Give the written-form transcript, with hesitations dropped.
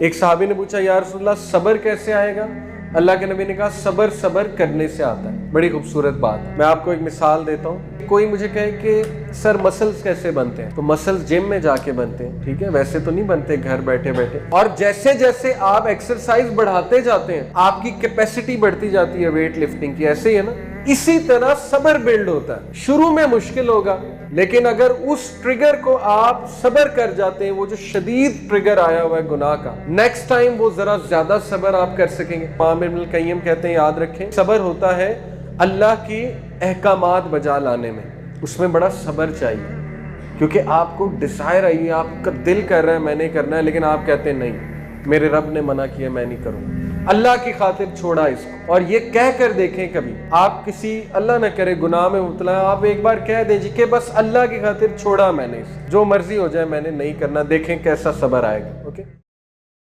एक सहाबी ने पूछा, या रसूलल्लाह सब्र कैसे आएगा? अल्लाह के नबी ने कहा, सब्र सब्र करने से आता है। बड़ी खूबसूरत बात है। मैं आपको एक मिसाल देता हूँ। कोई मुझे कहे कि सर मसल्स कैसे बनते हैं, तो मसल्स जिम में जाके बनते हैं, ठीक है, वैसे तो नहीं बनते घर बैठे बैठे। और जैसे जैसे आप एक्सरसाइज बढ़ाते जाते हैं आपकी कैपेसिटी बढ़ती जाती है वेट लिफ्टिंग की, ऐसे ही है ना। इसी तरह सब्र बिल्ड होता है। शुरू में मुश्किल होगा, लेकिन अगर उस ट्रिगर को आप सब्र कर जाते हैं, वो जो शदीद ट्रिगर आया हुआ है गुनाह का, नेक्स्ट टाइम वो जरा ज्यादा सब्र आप कर सकेंगे। इमाम इब्नुल क़य्यिम कहते हैं, याद रखें, सब्र होता है अल्लाह की अहकामात बजा लाने में, उसमें बड़ा सब्र चाहिए। क्योंकि आपको डिजायर आई है, आपका दिल कर रहा है मैंने करना है, लेकिन आप कहते हैं नहीं, मेरे रब ने मना किया, मैं नहीं करूंगा, अल्लाह की खातिर छोड़ा इसको। और ये कह कर देखें, कभी आप किसी अल्लाह न करे गुनाह में मुब्तला है, आप एक बार कह दीजिए कि बस अल्लाह की खातिर छोड़ा मैंने, जो मर्जी हो जाए मैंने नहीं करना, देखें कैसा सब्र आएगा। ओके।